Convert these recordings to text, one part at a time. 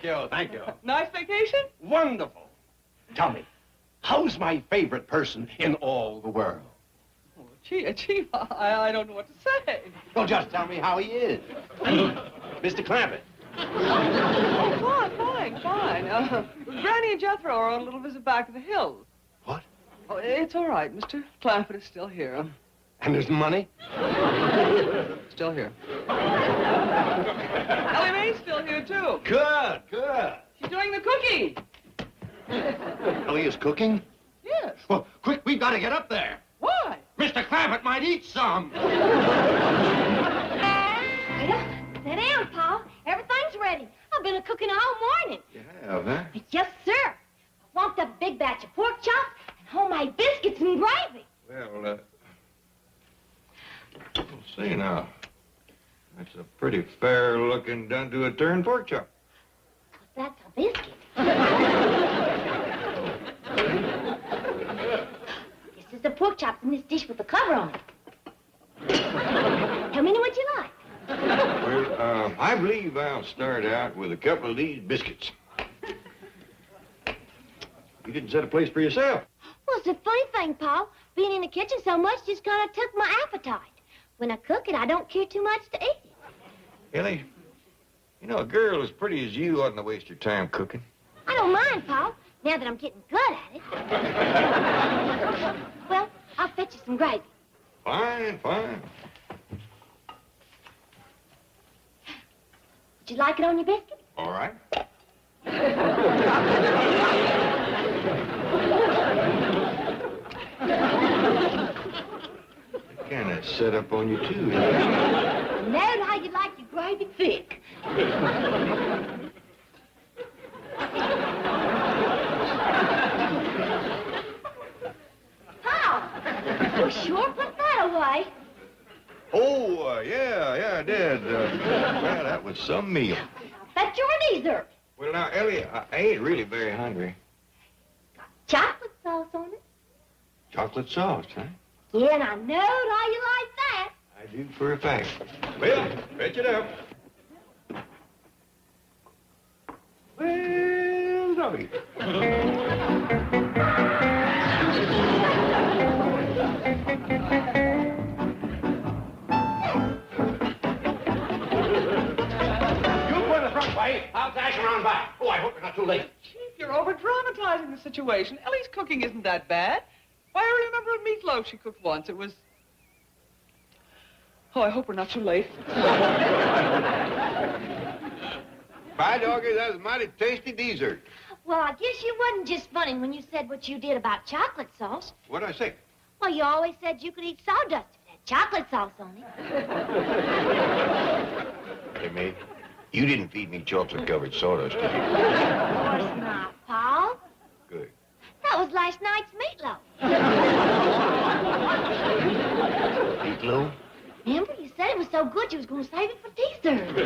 you, thank you. Nice vacation? Wonderful. Tell me, how's my favorite person in all the world? Oh, Chief, I don't know what to say. Well, just tell me how he is. Mr. Clampett. Oh, fine. Granny and Jethro are on a little visit back to the hills. What? Oh, it's all right. Mr. Clampett is still here. And there's money? Still here. Ellie Mae's still here, too. Good. She's doing the cooking. Ellie is cooking? Yes. Well, quick, we've got to get up there. Why? Mr. Clampett might eat some. Sit down, Paul. Everything's ready. I've been cooking all morning. You have, huh? Yes, sir. I want a big batch of pork chops and homemade biscuits and gravy. Well, see now. That's a pretty fair-looking, done-to-a-turn pork chop. That's a biscuit. This is the pork chops in this dish with the cover on it. How many would you like? Well, I believe I'll start out with a couple of these biscuits. You didn't set a place for yourself. Well, it's a funny thing, Paul. Being in the kitchen so much just kind of took my appetite. When I cook it, I don't care too much to eat it. Ellie, you know, a girl as pretty as you oughtn't to waste your time cooking. I don't mind, Paul, now that I'm getting good at it. Well, I'll fetch you some gravy. Fine. Would you like it on your biscuit? All right. Kind of set up on you, too. I know how you like your gravy thick. Paul, you sure put that away. Oh, yeah, I did. Yeah, that was some meal. Bet you're a dessert. Well, now, Ellie, I ain't really very hungry. Chocolate sauce on it. Chocolate sauce, huh? Yeah, and I know how you like that. I do for a fact. Well, fetch it up. Well, doggy. I'll dash around back. Oh, I hope you're not too late. Chief, you're over-dramatizing the situation. Ellie's cooking isn't that bad. Why, I remember a meatloaf she cooked once. It was... Oh, I hope we're not too late. By doggy, that was a mighty tasty dessert. Well, I guess you wasn't just funny when you said what you did about chocolate sauce. What'd I say? Well, you always said you could eat sawdust if it had chocolate sauce on it. Hey, mate, you didn't feed me chocolate-covered sawdust, did you? Of course not, Paul. Good. That was last night's meatloaf. Meatloaf? Remember, you said it was so good you was going to save it for dessert.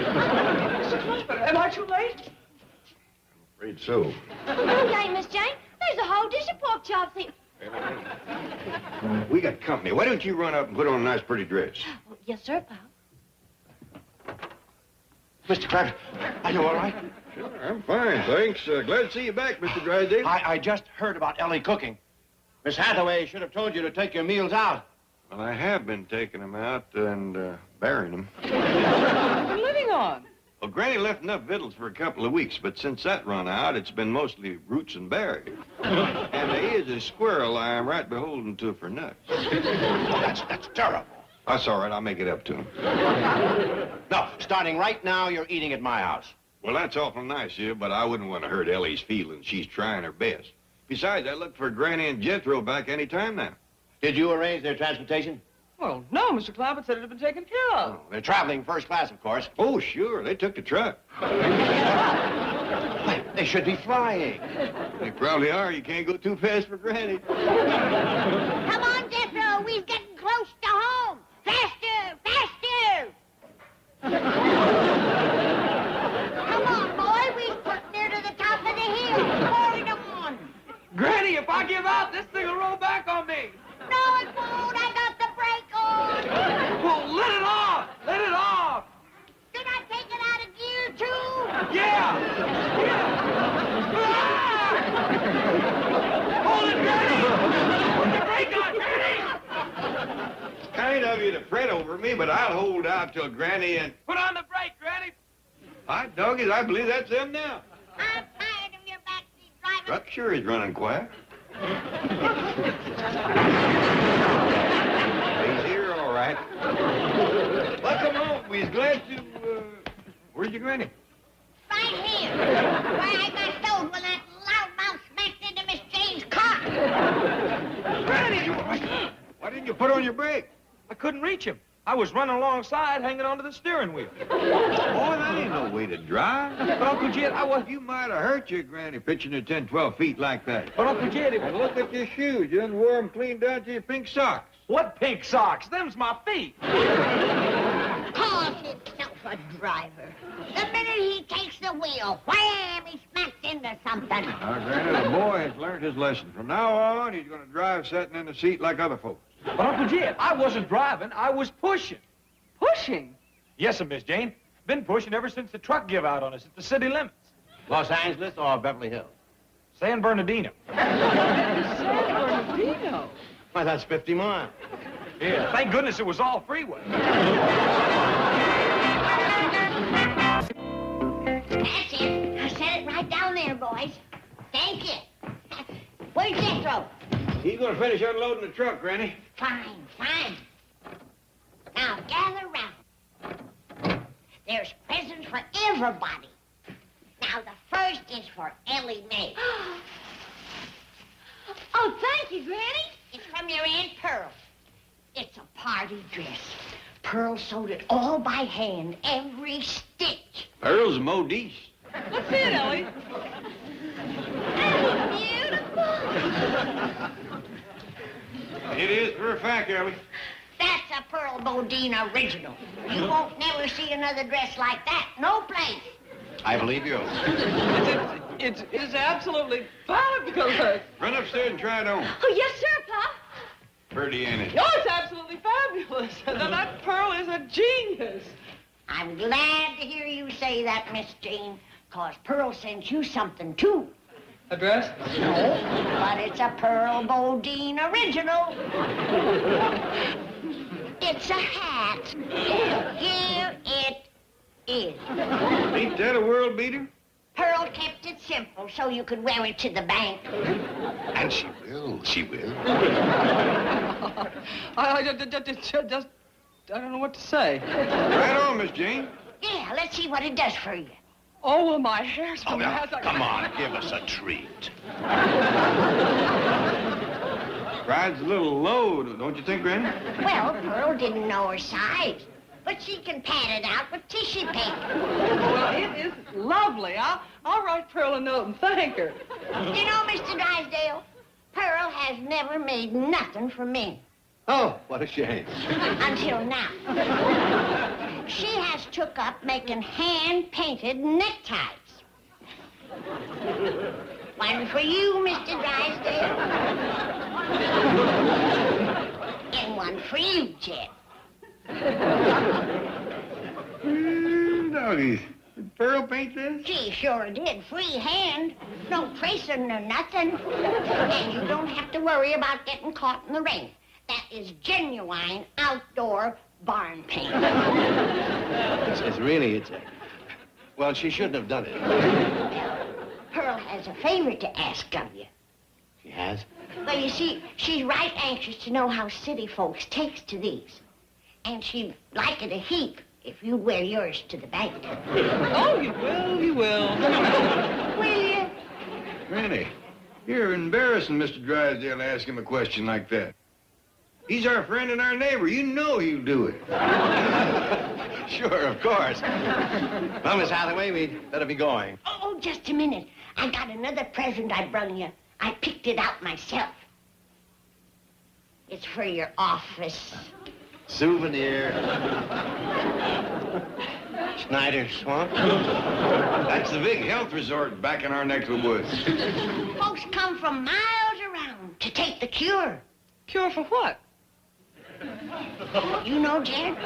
Am I too late? I'm afraid so. Okay, Miss Jane. There's a whole dish of pork chops here. We got company. Why don't you run up and put on a nice, pretty dress? Oh, yes, sir, Paul. Mr. Clampett, are you all right? Sure, I'm fine, thanks. Glad to see you back, Mr. Drysdale. I just heard about Ellie cooking. Miss Hathaway should have told you to take your meals out. Well, I have been taking them out and burying them. What are you living on? Well, Granny left enough victuals for a couple of weeks, but since that run out, it's been mostly roots and berries. And there is a squirrel I'm right beholden to for nuts. That's terrible. That's all right. I'll make it up to him. No, starting right now, you're eating at my house. Well, that's awful nice of you, but I wouldn't want to hurt Ellie's feelings. She's trying her best. Besides, I look for Granny and Jethro back any time now. Did you arrange their transportation? Well, no, Mr. Clampett said it had been taken care of. Oh, they're traveling first class, of course. Oh, sure. They took the truck. Why, they should be flying. They probably are. You can't go too fast for Granny. Come on, Jethro. We're getting close to home. Faster, faster. Come on, boy. We're putting near to the top of the hill. Hurry on. Granny, if I give out, this thing will roll back on me. No, it won't. I got the brake on. Well, let it off. Let it off. Did I take it out of gear, too? Yeah. me, but I'll hold out till Granny and... Put on the brake, Granny. Hot doggies, I believe that's them now. I'm tired of your backseat driving. Truck sure is running quiet. He's here, all right. Well, come on. We's glad to, where's your Granny? Right here, where I got stowed when that loudmouth smacked into Miss Jane's car. Granny! Why didn't you put on your brake? I couldn't reach him. I was running alongside, hanging onto the steering wheel. Boy, that ain't no way to drive. But, Uncle Jed, I was... You might have hurt your Granny pitching her 10, 12 feet like that. But, Uncle Jed, And look at your shoes. You done wore them clean down to your pink socks. What pink socks? Them's my feet. Calls himself a driver. The minute he takes the wheel, wham, he smacks into something. Now, Granny, the boy has learned his lesson. From now on, he's going to drive sitting in the seat like other folks. But, Uncle Jed, I wasn't driving. I was pushing. Pushing? Yes, sir, Miss Jane. Been pushing ever since the truck give out on us at the city limits. Los Angeles or Beverly Hills? San Bernardino. San Bernardino. Why, that's 50 miles. Yeah, thank goodness it was all freeway. That's it. I set it right down there, boys. Thank you. Where's Jethro? He's going to finish unloading the truck, Granny. Fine, fine. Now, gather round. There's presents for everybody. Now, the first is for Ellie Mae. Oh, thank you, Granny. It's from your Aunt Pearl. It's a party dress. Pearl sewed it all by hand, every stitch. Earl's Modiste. Let's see it, Ellie. Beautiful. It is for a fact, Ellie. That's a Pearl Bodine original. You won't never see another dress like that, no place. I believe you. It is absolutely fabulous. Run upstairs and try it on. Oh, yes, sir, Pop. Pretty, ain't it? Oh, it's absolutely fabulous. That Pearl is a genius. I'm glad to hear you say that, Miss Jane, 'cause Pearl sent you something, too. A dress? No, but it's a Pearl Bodine original. It's a hat. Here it is. Ain't that a world beater? Pearl kept it simple so you could wear it to the bank. And she will. She will. I don't know what to say. Right on, Miss Jane. Yeah, let's see what it does for you. Oh, well, my hair's Oh, from now, come on. Give us a treat. Ride's a little low, don't you think, Granny? Well, Pearl didn't know her size, but she can pad it out with tissue paper. Well, it is lovely. I'll write Pearl a note and thank her. You know, Mr. Drysdale, Pearl has never made nothing for me. Oh, what a shame. Until now. She has took up making hand-painted neckties. One for you, Mr. Drysdale. And one for you, Chet. Doggies. Did Pearl paint this? She sure did. Free hand. No tracing or nothing. And you don't have to worry about getting caught in the rain. That is genuine outdoor barn paint. It's well, she shouldn't have done it. Pearl has a favor to ask of you. She has? Well, you see, she's right anxious to know how city folks takes to these. And she'd like it a heap if you'd wear yours to the bank. Oh, you will. Will you? Granny, you're embarrassing Mr. Drysdale to ask him a question like that. He's our friend and our neighbor. You know he'll do it. Sure, of course. Well, Miss Hathaway, we'd better be going. Oh, just a minute. I got another present I brung you. I picked it out myself. It's for your office. Souvenir. Snyder Swamp. That's the big health resort back in our neck of the woods. Folks come from miles around to take the cure. Cure for what? You know, Jed?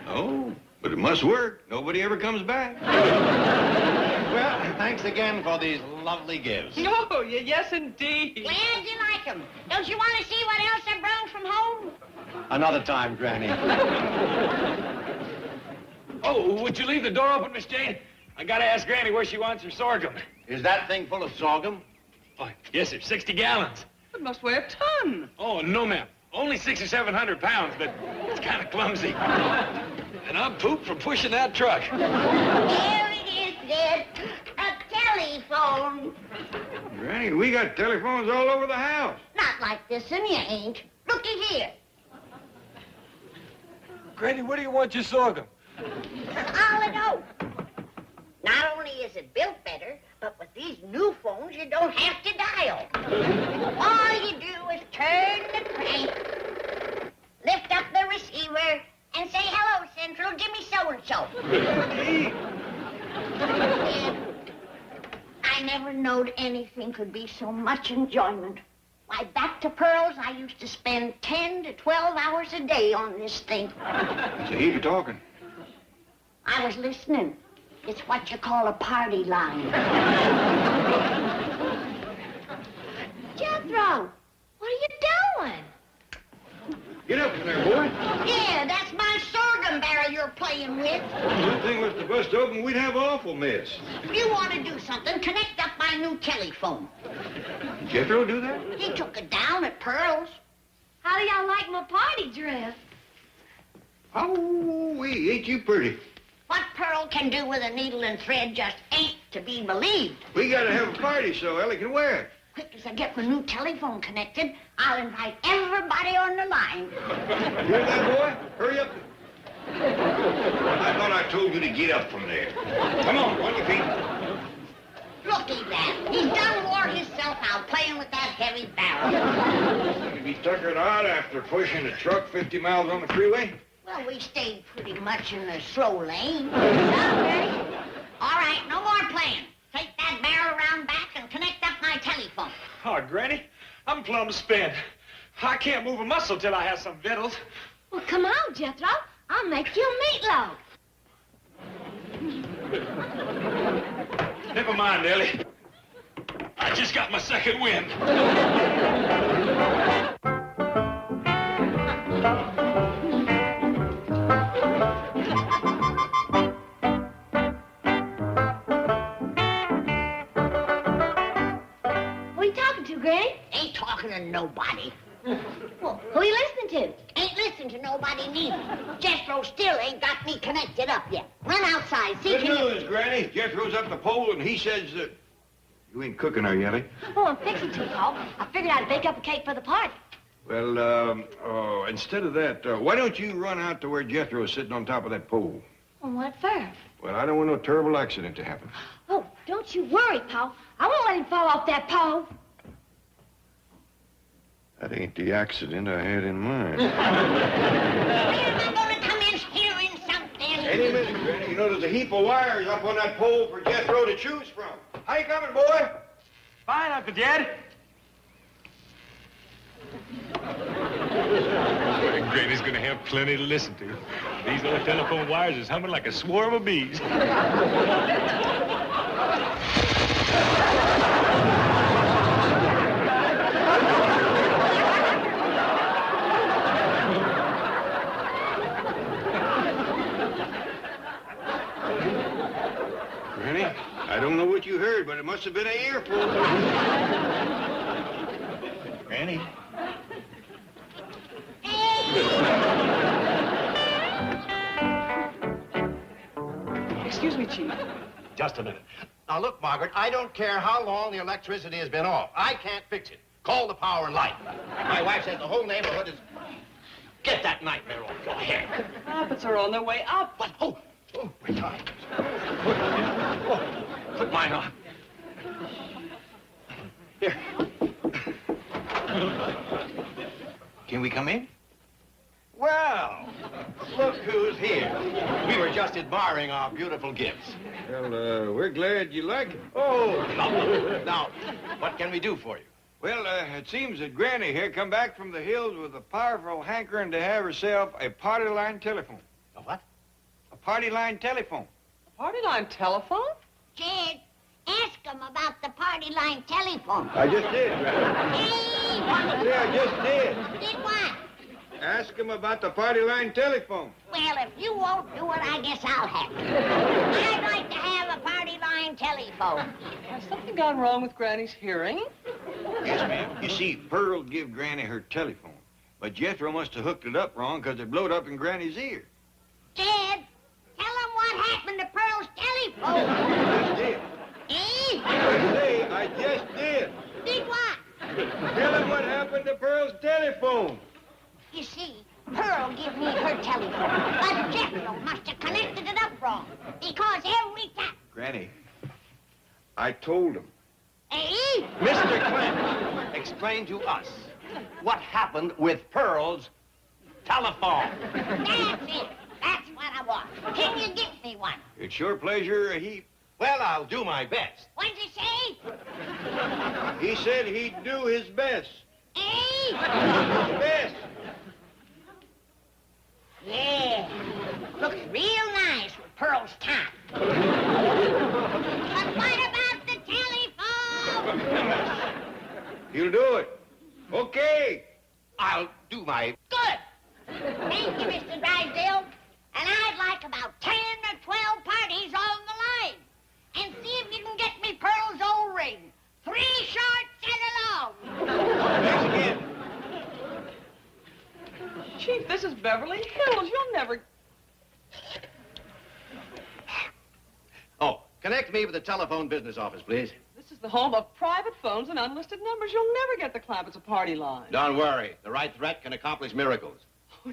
No, but it must work. Nobody ever comes back. Well, thanks again for these lovely gifts. Oh, yes, indeed. Glad you like them. Don't you want to see what else I brung from home? Another time, Granny. Oh, would you leave the door open, Miss Jane? I gotta ask Granny where she wants her sorghum. Is that thing full of sorghum? Oh, yes, sir, 60 gallons. It must weigh a ton. Oh, no, ma'am. Only 600 or 700 pounds, but it's kind of clumsy. And I'm pooped from pushing that truck. There it is, Dad. A telephone. Granny, we got telephones all over the house. Not like this, and you ain't. Looky here. Granny, where do you want your sorghum? All it out. Not only is it built better, but with these new phones, you don't have to dial. All you do is turn the crank, lift up the receiver, and say, hello, Central, give me so-and-so. I never knowed anything could be so much enjoyment. Why, back to Pearls, I used to spend 10 to 12 hours a day on this thing. That's a heap of talking. I was listening. It's what you call a party line. Jethro, what are you doing? Get up from there, boy. Yeah, that's my sorghum barrel you're playing with. If that thing was to bust open, we'd have an awful mess. If you want to do something, connect up my new telephone. Jethro do that? He took it down at Pearls. How do y'all like my party dress? Oh, ain't you pretty? What Pearl can do with a needle and thread just ain't to be believed. We gotta have a party so Ellie can wear it. Quick as I get my new telephone connected, I'll invite everybody on the line. You hear that, boy? Hurry up. I thought I told you to get up from there. Come on your feet. Looky that. He's done wore himself out playing with that heavy barrel. Gonna be tuckered out after pushing a truck 50 miles on the freeway? Well, we stayed pretty much in the slow lane. Okay. All right, no more playing. Take that barrel around back and connect up my telephone. Oh, Granny, I'm plumb spent. I can't move a muscle till I have some victuals. Well, come on, Jethro. I'll make you a meatloaf. Never mind, Ellie. I just got my second wind. What are you talking to, Granny? Ain't talking to nobody. Well, who are you listening to? Ain't listening to nobody neither. Jethro still ain't got me connected up yet. Run outside, see if Good you... news, Granny. Jethro's up the pole and he says that... You ain't cooking, are you, Ellie? Oh, I'm fixing to, Paul. I figured I'd bake up a cake for the party. Well, instead of that, why don't you run out to where Jethro's sitting on top of that pole? Well, what for? Well, I don't want no terrible accident to happen. Oh, don't you worry, Paul. I won't let him fall off that pole. That ain't the accident I had in mind. Where am I going to come in hearing something? Any minute, Granny. You know, there's a heap of wires up on that pole for Jethro to choose from. How you coming, boy? Fine, Uncle Jed. Granny's gonna have plenty to listen to. These old telephone wires is humming like a swarm of bees. Granny, I don't know what you heard, but it must have been an earful. Granny. Excuse me, Chief. Just a minute. Now, look, Margaret, I don't care how long the electricity has been off. I can't fix it. Call the power and light. My wife says the whole neighborhood is... Get that nightmare off your head. Clampetts are on their way up. What? Oh, my time. Put mine on. Here. Can we come in? Well, look who's here. We were just admiring our beautiful gifts. Well, we're glad you like it. Oh, now, what can we do for you? Well, it seems that Granny here come back from the hills with a powerful hankering to have herself a party line telephone. A what? A party line telephone. Party line telephone? Jed, ask him about the party line telephone. I just did, Granny. Hey, Yeah, I just did. did what? Ask him about the party line telephone. Well, if you won't do it, I guess I'll have to. I'd like to have a party line telephone. Has something gone wrong with Granny's hearing? Yes, ma'am. You see, Pearl give Granny her telephone, but Jethro must have hooked it up wrong because it blowed up in Granny's ear. Dad, tell him what happened to Pearl's telephone. I just did. Eh? I say, I just did. Did what? Tell him what happened to Pearl's telephone. You see, Pearl give me her telephone, but Jethro must have connected it up wrong, because every time... Granny, I told him. Eh? Mr. Clamp, explain to us what happened with Pearl's telephone. That's it. That's what I want. Can you get me one? It's your pleasure a heap. Well, I'll do my best. What'd you say? He said he'd do his best. Eh? Best. Yeah. Looks real nice with Pearl's top. But what about the telephone? He'll do it. Okay. I'll do my... Good. Thank you, Mr. Drysdale. And I'd like about 10 or 12 parties on the line. And see if you can get me Pearl's old ring. 3 short and a long. Thanks again. Chief, this is Beverly Hills. You'll never... Oh, connect me with the telephone business office, please. This is the home of private phones and unlisted numbers. You'll never get the Clampetts a party line. Don't worry. The right threat can accomplish miracles.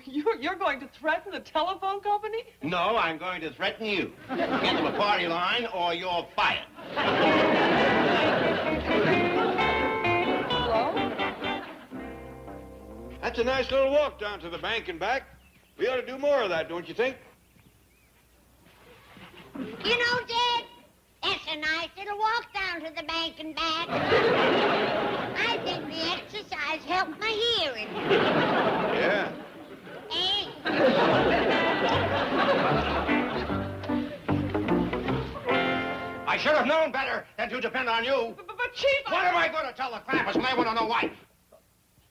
You're going to threaten the telephone company? No, I'm going to threaten you. Get them a party line or you're fired. Hello? That's a nice little walk down to the bank and back. We ought to do more of that, don't you think? You know, Dad, that's a nice little walk down to the bank and back. I think the exercise helped my hearing. Yeah. Eh? I should have known better than to depend on you. But Chief, What am I going to tell the Clampetts when they want to know why?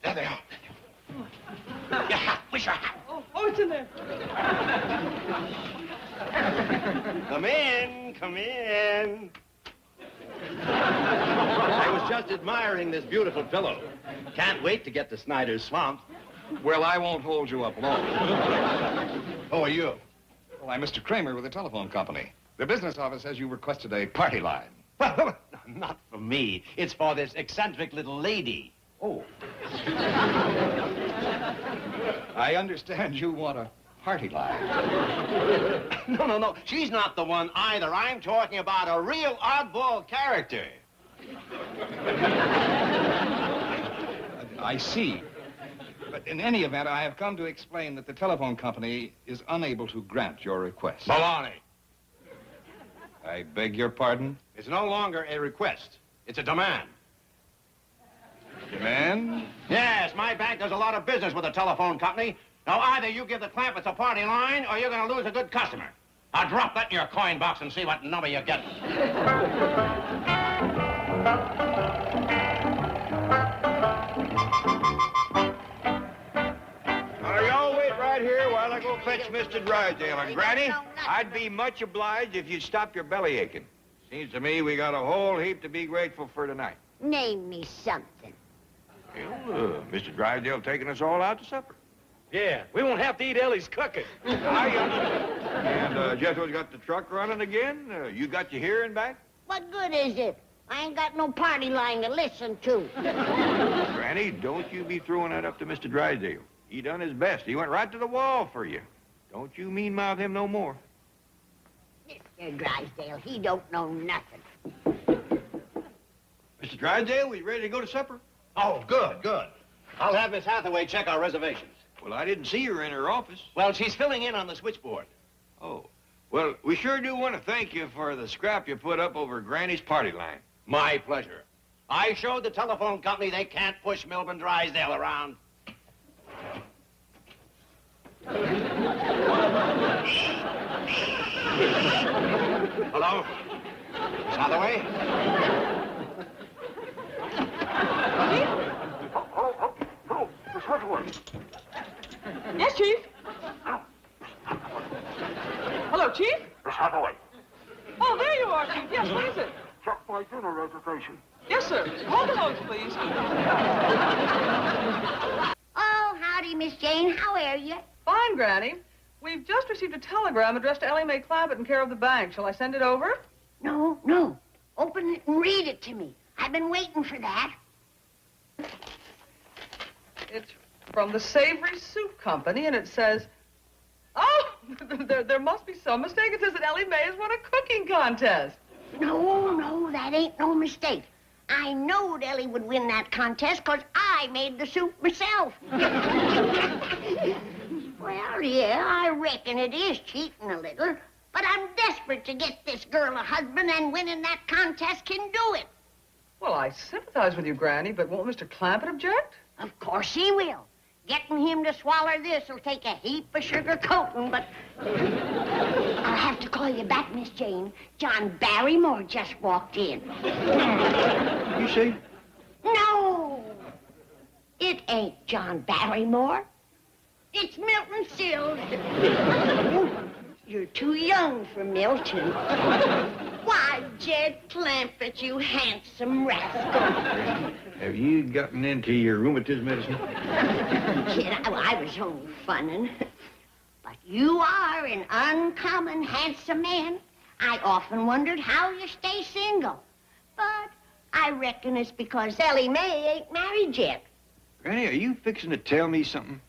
There they are. Your hat. Where's your hat? Oh, it's in there. Come in. Come in. I was just admiring this beautiful pillow. Can't wait to get to Snyder's Swamp. Well, I won't hold you up long. Who are you? Well, I'm Mr. Kramer with the telephone company. The business office says you requested a party line. Well, not for me. It's for this eccentric little lady. Oh. I understand you want a party line. No. She's not the one either. I'm talking about a real oddball character. I see. But in any event, I have come to explain that the telephone company is unable to grant your request. Baloney. I beg your pardon? It's no longer a request. It's a demand. Demand? Yes, my bank does a lot of business with the telephone company. Now, either you give the Clampetts a party line or you're going to lose a good customer. Now, drop that in your coin box and see what number you get. Y'all wait right here while I go fetch Mr. Drysdale. And Granny, I'd be much obliged if you'd stop your belly aching. Seems to me we got a whole heap to be grateful for tonight. Name me something. Well, Mr. Drysdale taking us all out to supper. Yeah, we won't have to eat Ellie's cooking. And Jethro's got the truck running again. You got your hearing back? What good is it? I ain't got no party line to listen to. Granny, don't you be throwing that up to Mr. Drysdale. He done his best. He went right to the wall for you. Don't you mean-mouth him no more. Mr. Drysdale, he don't know nothing. Mr. Drysdale, we ready to go to supper? Oh, good. I'll have Miss Hathaway check our reservations. Well, I didn't see her in her office. Well, she's filling in on the switchboard. Oh. Well, we sure do want to thank you for the scrap you put up over Granny's party line. My pleasure. I showed the telephone company they can't push Milburn Drysdale around. Hello? Miss Hathaway? my dinner reservation. Yes, sir. Hold the hose, please. Oh, howdy, Miss Jane. How are you? Fine, Granny. We've just received a telegram addressed to Ellie Mae Clampett in care of the bank. Shall I send it over? No, no. Open it and read it to me. I've been waiting for that. It's from the Savory Soup Company, and it says, oh, there must be some mistake. It says that Ellie Mae has won a cooking contest. No, that ain't no mistake. I knowed Ellie would win that contest because I made the soup myself. Well, yeah, I reckon it is cheating a little, but I'm desperate to get this girl a husband, and winning that contest can do it. Well, I sympathize with you, Granny, but won't Mr. Clampett object? Of course he will. Getting him to swallow this will take a heap of sugar coating, but... I'll have to call you back, Miss Jane. John Barrymore just walked in. You see? No! It ain't John Barrymore. It's Milton Sills. You're too young for Milton. Why, Jed Clampett, you handsome rascal. Have you gotten into your rheumatism medicine? Kid, I was only funning. But you are an uncommon handsome man. I often wondered how you stay single. But I reckon it's because Ellie Mae ain't married yet. Granny, are you fixing to tell me something?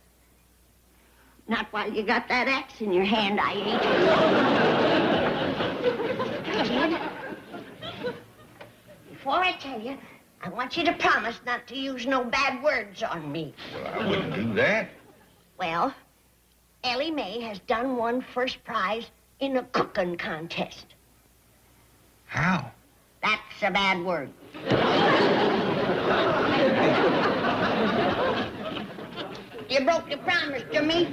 Not while you got that axe in your hand, I ain't. Jed, before I tell you, I want you to promise not to use no bad words on me. Well, I wouldn't do that. Well, Ellie Mae has won first prize in a cooking contest. How? That's a bad word. You broke your promise to me.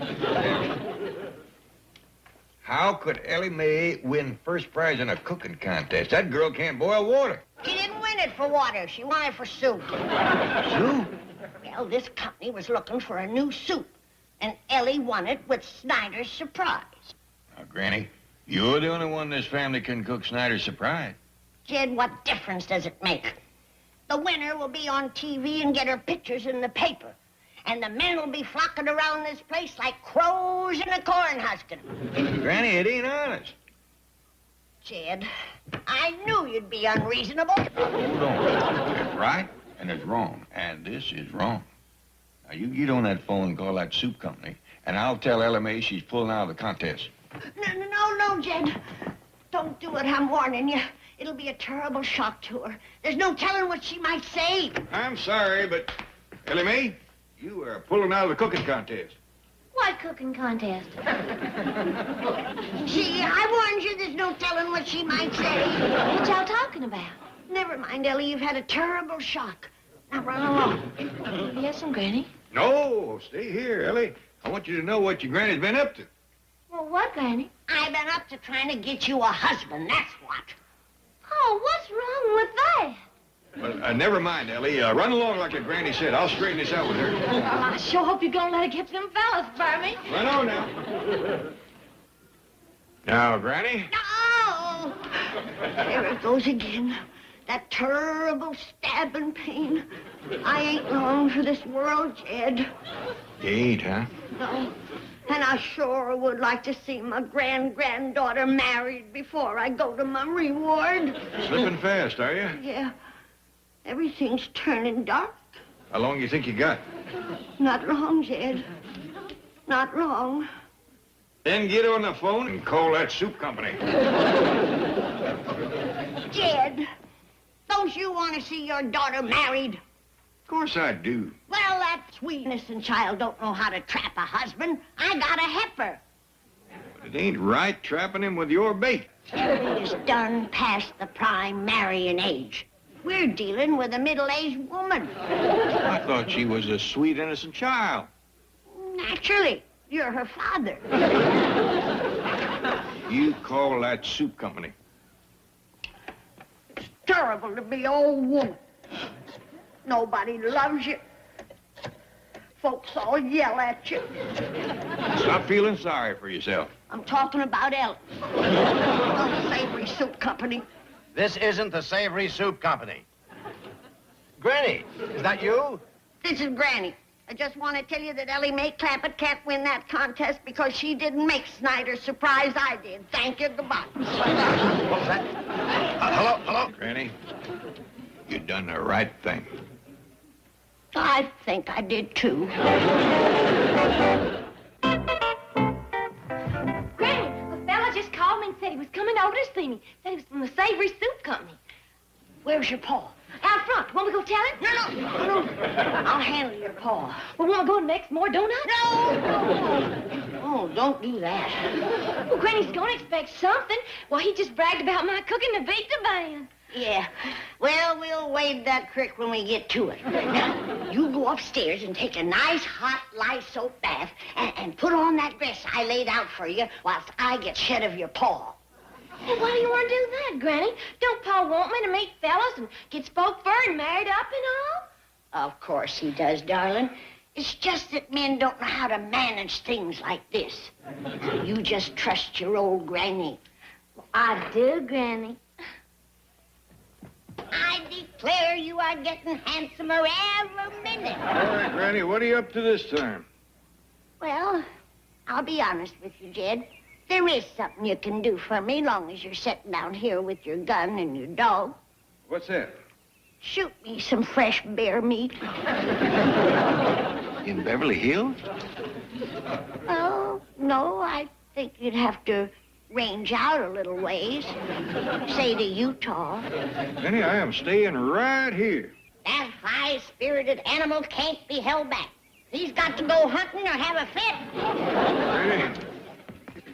How could Ellie Mae win first prize in a cooking contest? That girl can't boil water. She didn't win it for water. She won it for soup. Soup? Well, this company was looking for a new soup, and Ellie won it with Snyder's Surprise. Now, Granny, you're the only one in this family can cook Snyder's Surprise. Jed, what difference does it make? The winner will be on TV and get her pictures in the paper. And the men will be flocking around this place like crows in a corn husking. Granny, it ain't honest. Jed, I knew you'd be unreasonable. Now, hold on. There's right and there's wrong, and this is wrong. Now, you get on that phone and call that soup company, and I'll tell Ellie Mae she's pulling out of the contest. No, Jed. Don't do it, I'm warning you. It'll be a terrible shock to her. There's no telling what she might say. I'm sorry, but Ellie Mae, you are pulling out of the cooking contest. What cooking contest? See, I warned you there's no telling what she might say. What y'all talking about? Never mind, Ellie, you've had a terrible shock. Now run along. Yes, Granny. No, stay here, Ellie. I want you to know what your granny's been up to. Well, what, Granny? I've been up to trying to get you a husband, that's what. Oh, what's wrong with that? Well, never mind, Ellie. Run along like your granny said. I'll straighten this out with her. Well, I sure hope you're gonna let her get them fellas for me. Run on now. Now, Granny. No! There it goes again. That terrible stabbing pain. I ain't long for this world, Jed. You ain't, huh? No. And I sure would like to see my granddaughter married before I go to my reward. Slipping fast, are you? Yeah. Everything's turning dark. How long you think you got? Not long, Jed. Not long. Then get on the phone and call that soup company. Jed, don't you want to see your daughter married? Of course I do. Well, that sweet innocent child don't know how to trap a husband. I got a heifer. But it ain't right trapping him with your bait. He's done past the prime marrying age. We're dealing with a middle-aged woman. I thought she was a sweet, innocent child. Naturally. You're her father. You call that soup company. It's terrible to be an old woman. Nobody loves you. Folks all yell at you. Stop feeling sorry for yourself. I'm talking about Ellen. The Savory Soup Company. This isn't the Savory Soup Company. Granny, is that you? This is Granny. I just want to tell you that Ellie Mae Clampett can't win that contest because she didn't make Snyder's surprise. I did. Thank you. Goodbye. What was that? Hello? Granny, you done the right thing. I think I did, too. Granny, a fella just called me and said he was coming over to see me. Said he was from the Savory Soup Company. Where's your paw? Out front. Want me to go tell him? No. I'll handle your paw. Well, want to go and make some more donuts? No! Oh, don't do that. Well, Granny's going to expect something. Well, he just bragged about my cooking to beat the band. Yeah. Well, we'll wade that creek when we get to it. Now, you go upstairs and take a nice hot lye soap bath and put on that dress I laid out for you whilst I get shed of your paw. Well, why do you want to do that, Granny? Don't Pa want me to meet fellas and get spoke for and married up and all? Of course he does, darling. It's just that men don't know how to manage things like this. You just trust your old granny. I do, Granny. I declare you are getting handsomer every minute. All right, Granny, what are you up to this time? Well, I'll be honest with you, Jed. There is something you can do for me, long as you're sitting down here with your gun and your dog. What's that? Shoot me some fresh bear meat. In Beverly Hills? Oh, no, I think you'd have to range out a little ways. Say to Utah. Granny, I am staying right here. That high-spirited animal can't be held back. He's got to go hunting or have a fit. Granny,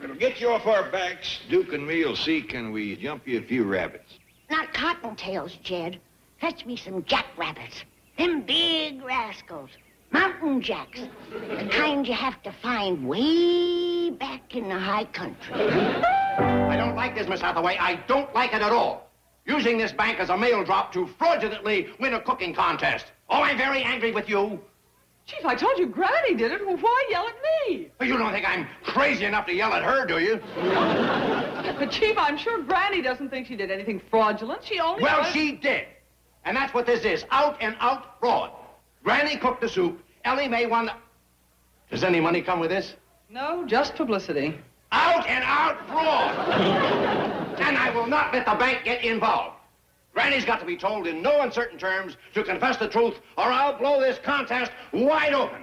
it'll get you off our backs. Duke and me'll see can we jump you a few rabbits. Not cottontails, Jed. Fetch me some jackrabbits. Them big rascals. Mountain jacks. The kind you have to find way back in the high country. I don't like this, Miss Hathaway. I don't like it at all. Using this bank as a mail drop to fraudulently win a cooking contest. Oh, I'm very angry with you. Chief, I told you Granny did it. Well, why yell at me? Well, you don't think I'm crazy enough to yell at her, do you? But, Chief, I'm sure Granny doesn't think she did anything fraudulent. She only... Well, she did. And that's what this is. Out and out fraud. Granny cooked the soup. Ellie Mae won the... Does any money come with this? No, just publicity. Out and out fraud. And I will not let the bank get involved. Granny's got to be told in no uncertain terms to confess the truth, or I'll blow this contest wide open.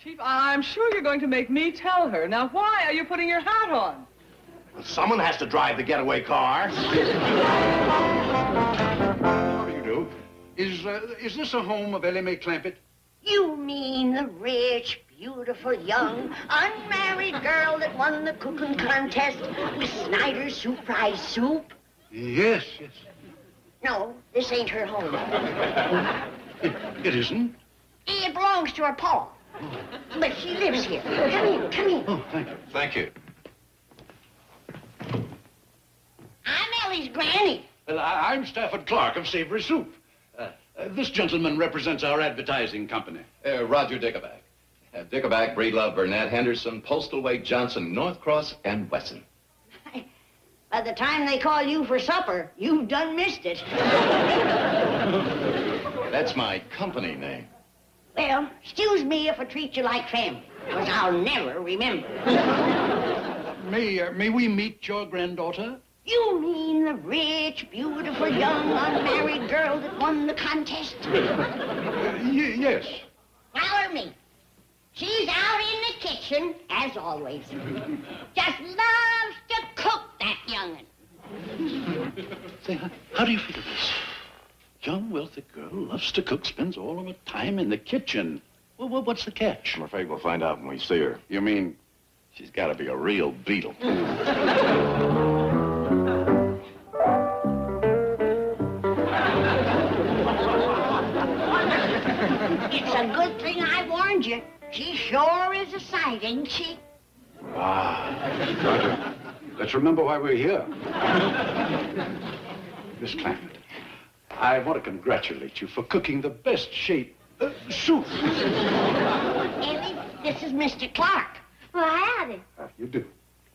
Chief, I'm sure you're going to make me tell her. Now, why are you putting your hat on? Well, someone has to drive the getaway car. How do you do? Is this a home of Ellie Mae Clampett? You mean the rich, beautiful, young, unmarried girl that won the cooking contest with Snyder's surprise soup? Yes. No, this ain't her home. It isn't? It belongs to her pa. But she lives here. Come in. Oh, thank you. Thank you. I'm Ellie's granny. Well, I'm Stafford Clark of Savory Soup. This gentleman represents our advertising company. Roger Dickaback. Dickaback, Breedlove, Burnett, Henderson, Postal Wake, Johnson, Northcross, and Wesson. By the time they call you for supper, you've done missed it. That's my company name. Well, excuse me if I treat you like family, because I'll never remember. May we meet your granddaughter? You mean the rich, beautiful, young, unmarried girl that won the contest? Yes. Follow me. She's out in the kitchen, as always. Just loves to cook, that young'un. Say, how do you feel this? Young, wealthy girl loves to cook, spends all of her time in the kitchen. Well, what's the catch? I'm afraid we'll find out when we see her. You mean she's got to be a real beetle? It's a good thing I warned you. She sure is a sight, ain't she? Roger, let's remember why we're here. Miss Clampett, I want to congratulate you for cooking the best shape soup. Ellie, This is Mr. Clark. Well, howdy. You do.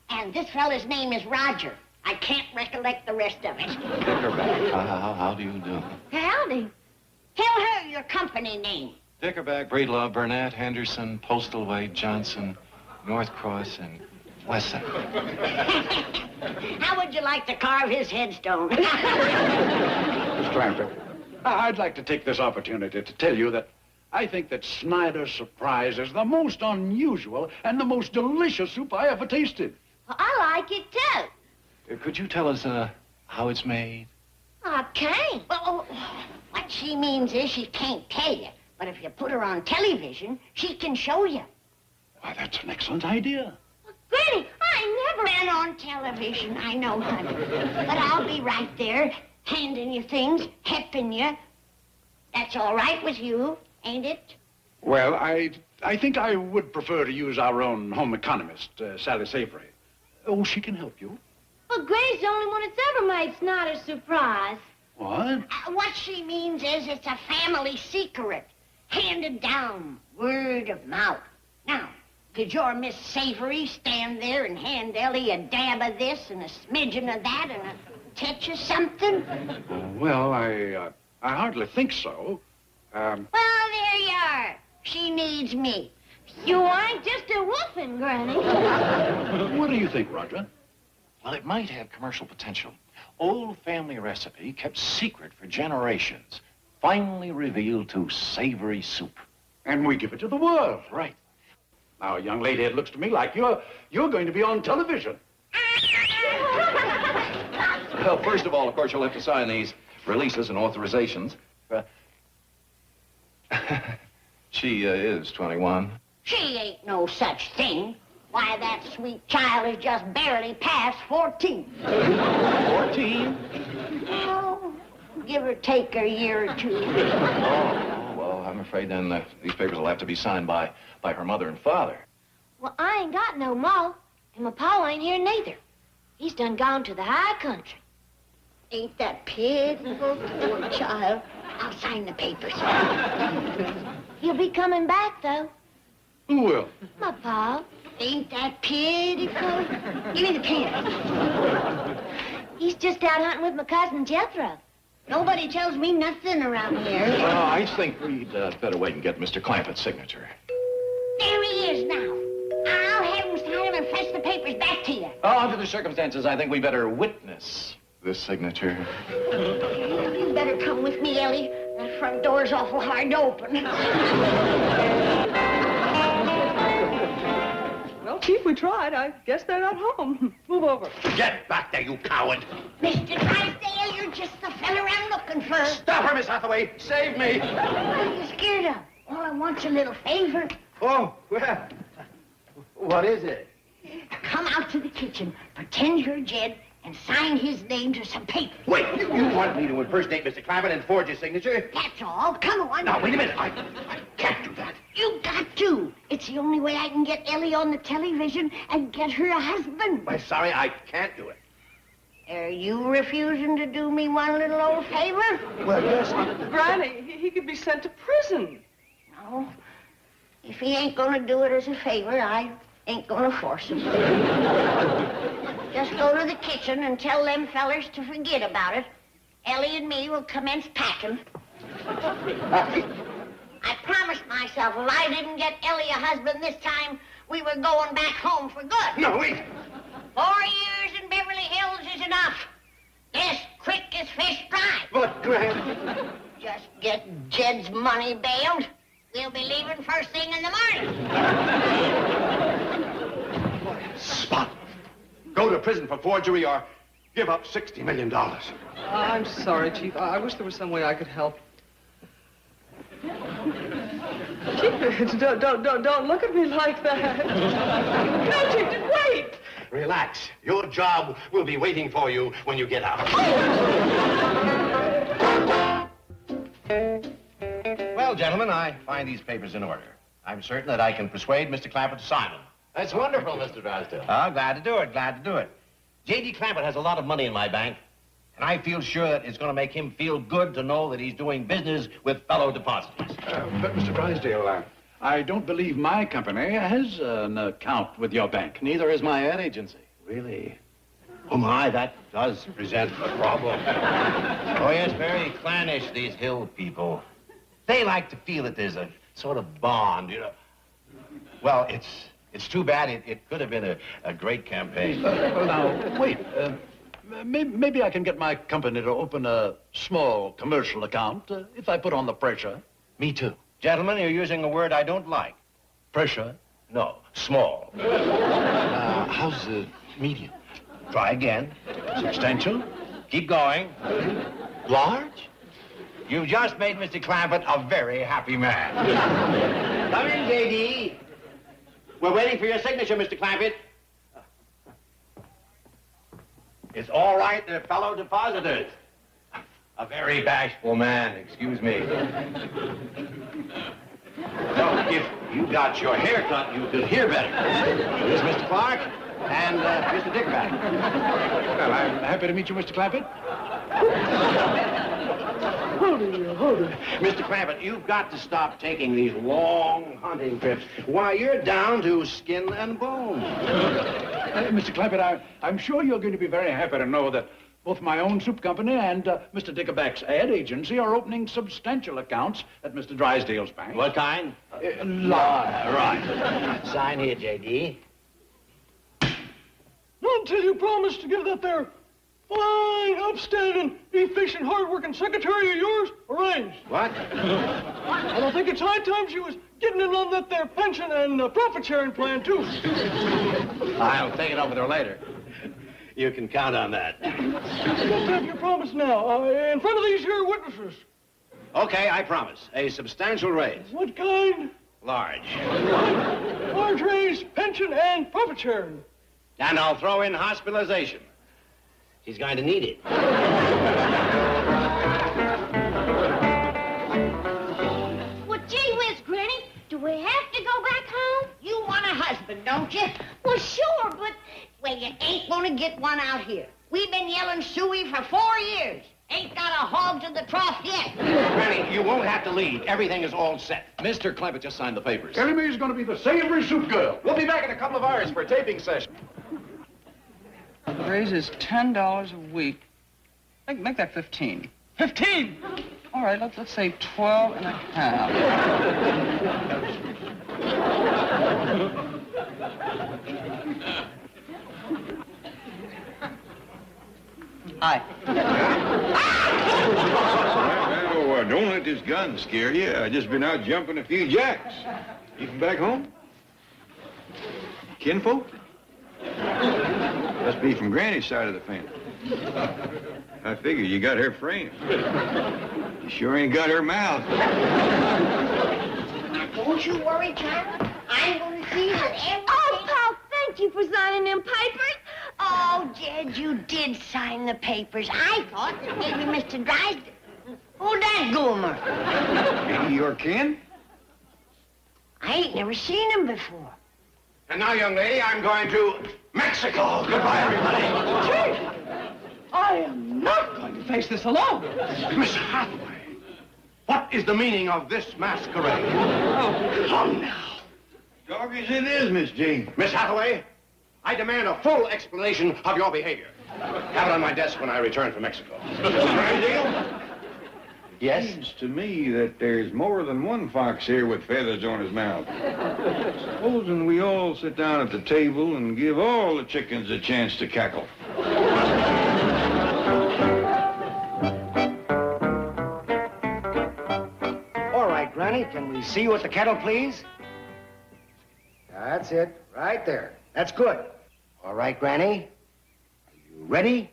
And this fella's name is Roger. I can't recollect the rest of it. Dickerback, how do you do? Howdy. Tell her your company name. Dickerback, Breedlove, Burnett, Henderson, Postlethwaite, Johnson, North Cross, and Wesson. How would you like to carve his headstone? Miss Clampett, I'd like to take this opportunity to tell you that I think that Snyder's Surprise is the most unusual and the most delicious soup I ever tasted. Well, I like it, too. Could you tell us, how it's made? I can't. Well, what she means is she can't tell you. But if you put her on television, she can show you. Why, that's an excellent idea. Granny, I never... Been on television, I know, honey. But I'll be right there, handing you things, helping you. That's all right with you, ain't it? Well, I think I would prefer to use our own home economist, Sally Savory. Oh, she can help you. Well, Granny's the only one that's ever made Snyder's Surprise. What? What she means is it's a family secret, handed down, word of mouth. Now, could your Miss Savory stand there and hand Ellie a dab of this and a smidgen of that and a touch of something? Well, I hardly think so. Well, there you are. She needs me. You ain't just a woofing, Granny. What do you think, Roger? Well, it might have commercial potential. Old family recipe kept secret for generations. Finally revealed to savory soup. And we give it to the world. Right. Now, young lady, it looks to me like you're going to be on television. Well, first of all, of course, you'll have to sign these releases and authorizations. She is 21. She ain't no such thing. Why, that sweet child is just barely past 14. 14? Oh, give or take a year or two. Oh, well, I'm afraid then these papers will have to be signed by her mother and father. Well, I ain't got no ma, and my pa ain't here neither. He's done gone to the high country. Ain't that pitiful, poor child? I'll sign the papers. He'll be coming back, though. Who will? My pa. Ain't that pitiful? Give me the pen. He's just out hunting with my cousin Jethro. Nobody tells me nothing around here. I think we'd better wait and get Mr. Clampetts' signature. There he is now. I'll have him sign him and press the papers back to you. Under the circumstances, I think we better witness this signature. You better come with me, Ellie. That front door's awful hard to open. Well, Chief, we tried. I guess they're not home. Move over. Get back there, you coward. Mr. Drysdale, you're just the fella I'm looking for. Stop her, Miss Hathaway. Save me. What are you scared of? All I want's a little favor. Oh, well, what is it? Come out to the kitchen, pretend you're Jed, and sign his name to some paper. Wait, you want me to impersonate Mr. Clampett and forge his signature? That's all. Come on. Now, wait a minute. I can't do that. You got to. It's the only way I can get Ellie on the television and get her a husband. I'm sorry, I can't do it. Are you refusing to do me one little old favor? Well, yes, Granny, he could be sent to prison. No. If he ain't gonna do it as a favor, I ain't gonna force him. Just go to the kitchen and tell them fellers to forget about it. Ellie and me will commence packing. I promised myself if I didn't get Ellie a husband this time, we were going back home for good. No, wait. 4 years in Beverly Hills is enough. Yes, quick as fish dry. But, Gran... Just get Jed's money bailed. We'll be leaving first thing in the morning. Spot. Go to prison for forgery or give up $60 million. I'm sorry, Chief. I wish there was some way I could help. Chief, don't look at me like that. No, Chief, wait. Relax. Your job will be waiting for you when you get out. Well, gentlemen, I find these papers in order. I'm certain that I can persuade Mr. Clampett to sign them. That's wonderful, Mr. Drysdale. Glad to do it, glad to do it. J.D. Clampett has a lot of money in my bank, and I feel sure that it's going to make him feel good to know that he's doing business with fellow depositors. But, Mr. Drysdale, I don't believe my company has an account with your bank. Neither is my ad agency. Really? Oh, my, that does present a problem. Oh, yes, very clannish, these hill people. They like to feel that there's a sort of bond, you know. Well, it's too bad. It could have been a great campaign. Well, now, wait. Maybe I can get my company to open a small commercial account if I put on the pressure. Me too. Gentlemen, you're using a word I don't like. Pressure? No, small. How's the medium? Try again. Substantial? Keep going. Large? You've just made Mr. Clampett a very happy man. Come in, J.D. We're waiting for your signature, Mr. Clampett. It's all right, they're fellow depositors. A very bashful man, excuse me. So, if you got your hair cut, you could hear better. This is Mr. Clark and Mr. Dickerback. Well, I'm happy to meet you, Mr. Clampett. Mr. Clampett, you've got to stop taking these long hunting trips. Why, you're down to skin and bone. Mr. Clampett, I'm sure you're going to be very happy to know that both my own soup company and Mr. Dickerback's ad agency are opening substantial accounts at Mr. Drysdale's bank. What kind? Large. Right. Sign here, J.D. Not until you promise to give that there fine, upstanding, efficient, hard-working secretary of yours a raise. What? And I think it's high time she was getting in on that there pension and profit-sharing plan, too. I'll take it up with her later. You can count on that. You have to have your promise now, in front of these here witnesses. Okay, I promise. A substantial raise. What kind? Large. Large raise, pension, and profit-sharing. And I'll throw in hospitalization. She's going to need it. Well, gee whiz, Granny, do we have to go back home? You want a husband, don't you? Well, sure, but... Well, you ain't gonna get one out here. We've been yelling suey for 4 years. Ain't got a hog to the trough yet. Granny, you won't have to leave. Everything is all set. Mr. Clampett just signed the papers. Emmy's going to be the savory soup girl. We'll be back in a couple of hours for a taping session. The raise is $10 a week. Make that 15. 15! All right, let's say 12 and a half. Hi. Oh, don't let this gun scare you. I just been out jumping a few jacks. You from back home? Kinfolk? Must be from Granny's side of the fence. I figure you got her framed. You sure ain't got her mouth. Now, don't you worry, child. I'm gonna see that everything... Oh, Paul, thank you for signing them papers. Oh, Jed, you did sign the papers. I thought that maybe Mr. Drysdale... Who's that goomer? Ain't he your kin? I ain't never seen him before. And now, young lady, I'm going to Mexico. Goodbye, everybody. Chief, I am not going to face this alone. Miss Hathaway, what is the meaning of this masquerade? Oh, come now. Doggies it is, Miss Jean. Miss Hathaway, I demand a full explanation of your behavior. Have it on my desk when I return from Mexico. Drysdale? Yes? Seems to me that there's more than one fox here with feathers on his mouth. Supposing we all sit down at the table and give all the chickens a chance to cackle. All right, Granny, can we see you at the kettle, please? That's it, right there. That's good. All right, Granny. Are you ready?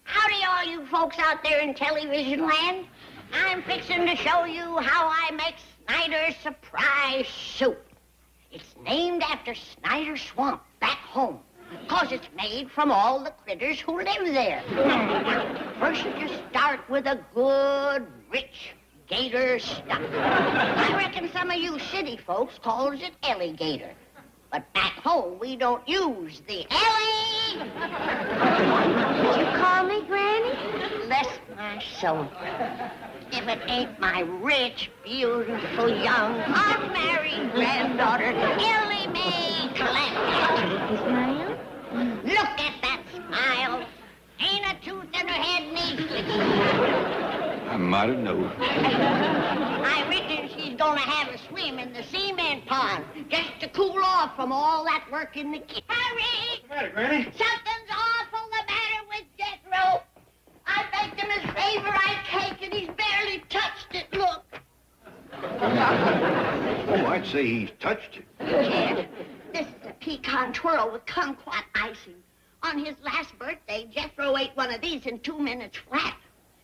Howdy, all you folks out there in television land. I'm fixing to show you how I make Snyder's surprise soup. It's named after Snyder Swamp back home, because it's made from all the critters who live there. First, you start with a good, rich gator stock. I reckon some of you city folks calls it alligator. But back home, we don't use the Ellie. Did you call me, Granny? Bless my soul. If it ain't my rich, beautiful, young, unmarried granddaughter, Ellie Mae Clampett. Yes, ma'am. I might have known. I reckon she's gonna have a swim in the cement pond just to cool off from all that work in the kitchen. Harry! What's the matter, Granny? Something's awful the matter with Jethro. I begged him his favorite cake and he's barely touched it. Look. Oh, I'd say he's touched it. Yes. This is a pecan twirl with kumquat icing. On his last birthday, Jethro ate one of these in 2 minutes flat.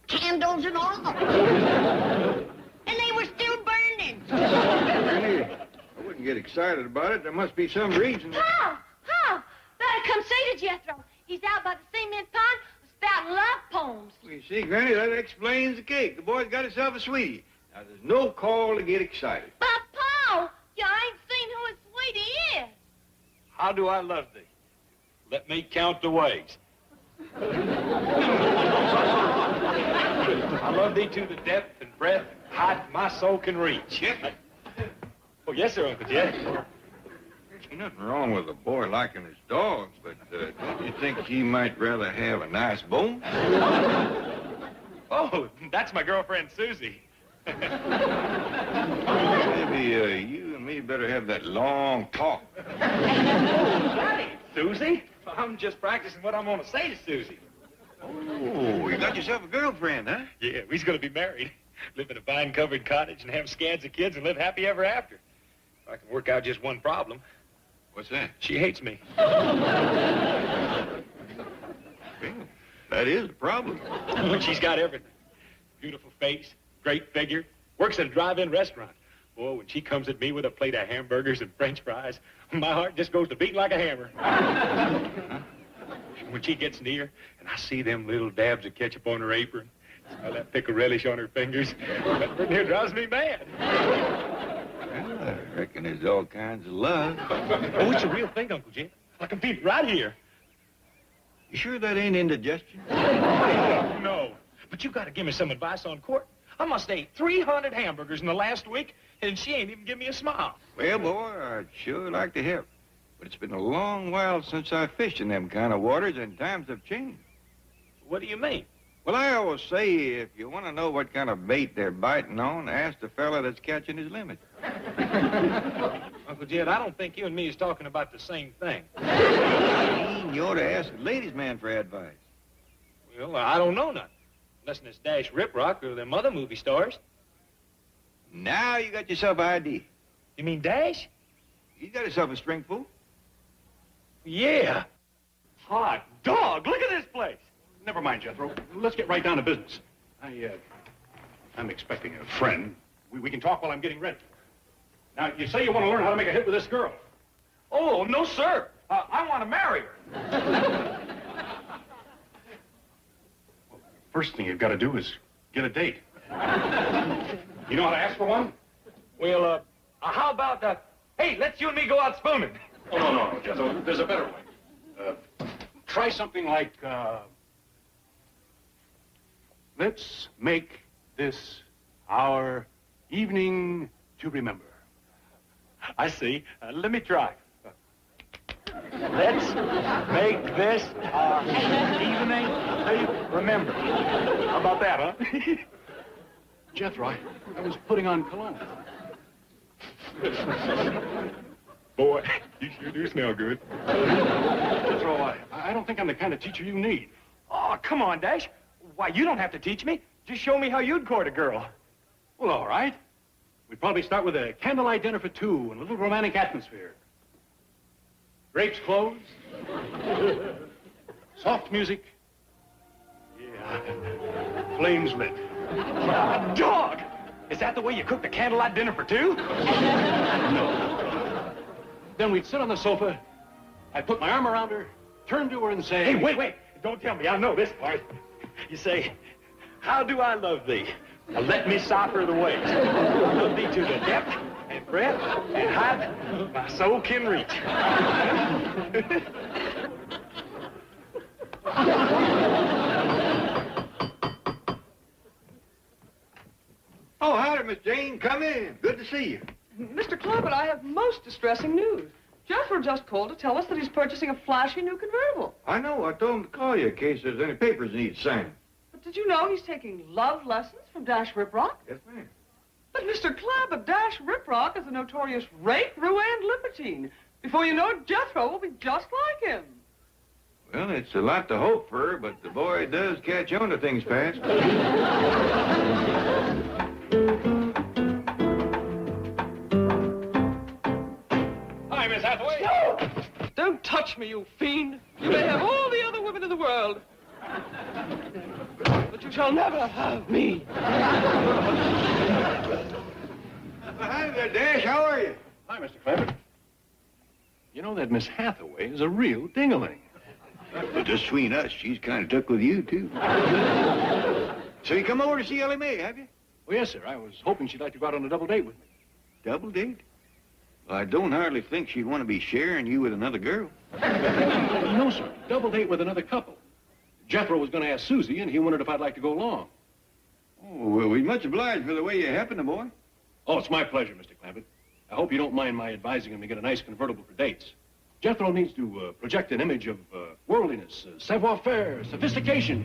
Candles and all. And they were still burning. Granny, I wouldn't get excited about it. There must be some reason. Paul! Better come see to Jethro. He's out by the cement pond spouting love poems. Well, you see, Granny, that explains the cake. The boy's got himself a sweetie. Now, there's no call to get excited. But, Paul, you ain't seen who his sweetie is. How do I love thee? Let me count the ways. I love thee to the depth and breadth, height my soul can reach. Oh, yes, sir, Uncle Jed. Ain't nothing wrong with a boy liking his dogs, but don't you think he might rather have a nice bone? Oh, that's my girlfriend, Susie. Maybe you and me better have that long talk. Daddy, Susie? I'm just practicing what I'm going to say to Susie. Oh, you got yourself a girlfriend, huh? Yeah, we's going to be married. Live in a vine-covered cottage and have scads of kids and live happy ever after. I can work out just one problem. What's that? She hates me. Well, that is a problem. But she's got everything. Beautiful face, great figure, works at a drive-in restaurant. Boy, when she comes at me with a plate of hamburgers and French fries, my heart just goes to beating like a hammer. When she gets near and I see them little dabs of ketchup on her apron, smell that pickle relish on her fingers, that pretty near drives me mad. Well, I reckon there's all kinds of love. Oh, it's a real thing, Uncle Jim. I can feel it right here. You sure that ain't indigestion? Oh, no. But you got to give me some advice on court. I must have ate 300 hamburgers in the last week, and she ain't even give me a smile. Well, boy, I'd sure like to help. But it's been a long while since I fished in them kind of waters, and times have changed. What do you mean? Well, I always say if you want to know what kind of bait they're biting on, ask the fella that's catching his limit. Uncle Jed, I don't think you and me is talking about the same thing. You ought to ask a ladies' man for advice. Well, I don't know nothing. Unless it's Dash Riprock or them other movie stars. Now you got yourself an idea. You mean Dash? He's got himself a string full. Yeah. Hot dog, look at this place. Never mind, Jethro. Let's get right down to business. I'm expecting a friend. We can talk while I'm getting ready. Now, you say you want to learn how to make a hit with this girl. Oh, no, sir. I want to marry her. First thing you've got to do is get a date. You know how to ask for one? Well, how about, hey, let's you and me go out spooning. Oh, no, Jethro. There's a better way. Try something like, let's make this our evening to remember. I see. Let me try. Let's make this our evening to remember. How about that, huh? Jethro, I was putting on cologne. Boy, you sure do smell good. Jethro, I don't think I'm the kind of teacher you need. Oh, come on, Dash. Why, you don't have to teach me. Just show me how you'd court a girl. Well, all right. We'd probably start with a candlelight dinner for two and a little romantic atmosphere. Drapes closed. Soft music. Yeah. Flames lit. Dog! Is that the way you cook the candlelight dinner for two? No. Then we'd sit on the sofa. I'd put my arm around her, turn to her and say... Hey, wait. Don't tell me. I know this part. You say, how do I love thee? Now let me softer the ways. I love thee to the depth and breadth and height my soul can reach. Oh, howdy, Miss Jane. Come in. Good to see you. Mr. Clampett, I have most distressing news. Jethro just called to tell us that he's purchasing a flashy new convertible. I know. I told him to call you in case there's any papers he needs signed. But But did you know he's taking love lessons from Dash Riprock? Yes, ma'am. But Mr. Clampett, Dash Riprock is a notorious rake, roué, and libertine. Before you know it, Jethro will be just like him. Well, it's a lot to hope for, but the boy does catch on to things fast. Hi, Miss Hathaway. No! Don't touch me, you fiend. You may have all the other women in the world. But you shall never have me. Hi there, Dash. How are you? Hi, Mr. Clampett. You know that Miss Hathaway is a real ding-a-ling. But just between us, she's kind of took with you, too. So you come over to see Ellie Mae, have you? Well, yes, sir. I was hoping she'd like to go out on a double date with me. Double date? Well, I don't hardly think she'd want to be sharing you with another girl. No, sir. Double date with another couple. Jethro was going to ask Susie, and he wondered if I'd like to go along. Oh, well, we're much obliged for the way you happened to, boy. Oh, it's my pleasure, Mr. Clampett. I hope you don't mind my advising him to get a nice convertible for dates. Jethro needs to project an image of worldliness, savoir-faire, sophistication.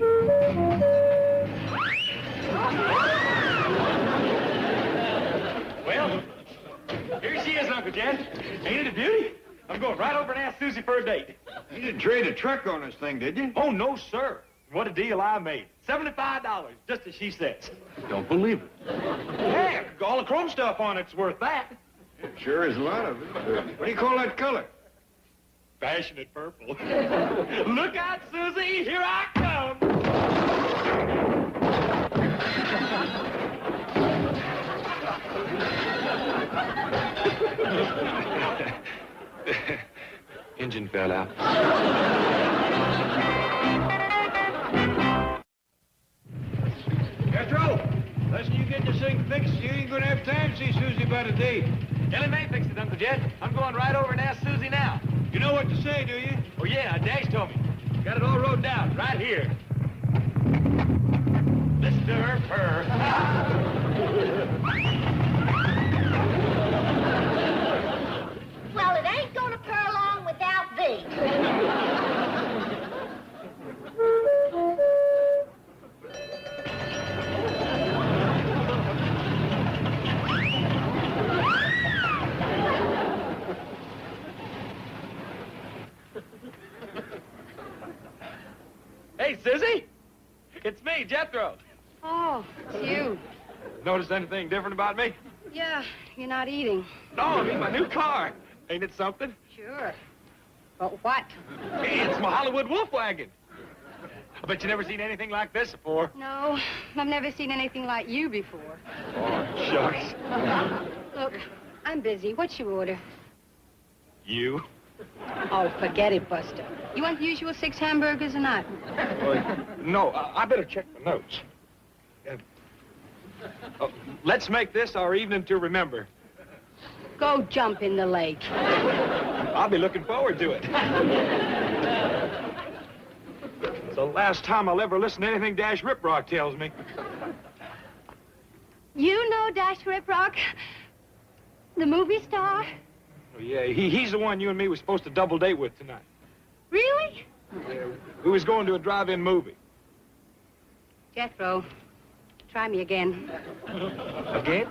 Well, here she is, Uncle Jen. Ain't it a beauty? I'm going right over and ask Susie for a date. You didn't trade a truck on this thing, did you? Oh, no, sir. What a deal I made. $75, just as she says. Don't believe it. Heck, all the chrome stuff on it's worth that. It sure is a lot of it. What do you call that color? Passionate purple. Look out, Susie. Here I come. Engine fell out. Jethro, unless you get this thing fixed, you ain't gonna have time to see Susie about a date. Ellie Mae fixed it, Uncle Jed. I'm going right over and ask Susie now. You know what to say, do you? Oh, yeah, Dash told me. Got it all wrote down, right here. Listen to her purr. Well, it ain't gonna purr along without thee. Hey, Susie. It's me, Jethro. Oh, it's you. Notice anything different about me? Yeah, you're not eating. No, I mean my new car. Ain't it something? Sure. But what? It's my Hollywood wolf wagon. I bet you never seen anything like this before. No, I've never seen anything like you before. Oh, shucks. Look, I'm busy. What's your order? You? Oh, forget it, Buster. You want the usual 6 hamburgers or not? No, I better check the notes. Let's make this our evening to remember. Go jump in the lake. I'll be looking forward to it. It's the last time I'll ever listen to anything Dash Riprock tells me. You know Dash Riprock? The movie star? Oh, yeah, he's the one you and me were supposed to double date with tonight. Really? Yeah, we was going to a drive-in movie. Jethro, try me again. Again?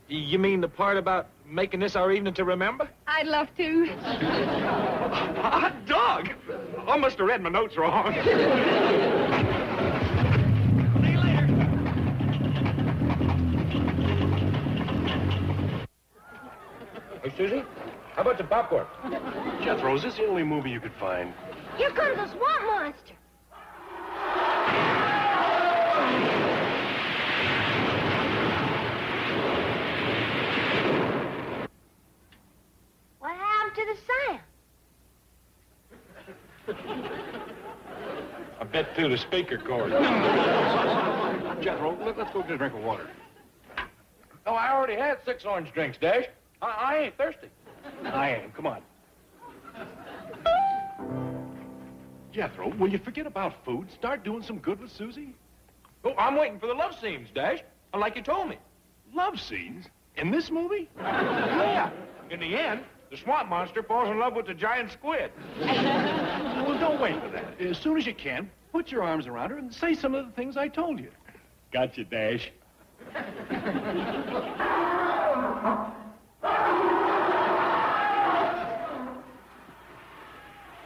You mean the part about making this our evening to remember? I'd love to. Hot dog! I must have read my notes wrong. See you later. Hey, Susie, how about some popcorn? Jethro, is this the only movie you could find? Here comes the swamp monster. What happened to the sound? I bet through the speaker cord. Jethro, let's go get a drink of water. Oh, I already had 6 orange drinks, Dash. I ain't thirsty. I am. Come on. Jethro, will you forget about food? Start doing some good with Susie? Oh, I'm waiting for the love scenes, Dash. Like you told me. Love scenes? In this movie? Yeah. In the end, the swamp monster falls in love with the giant squid. Well, don't wait for that. As soon as you can, Put your arms around her and say some of the things I told you. Gotcha, Dash.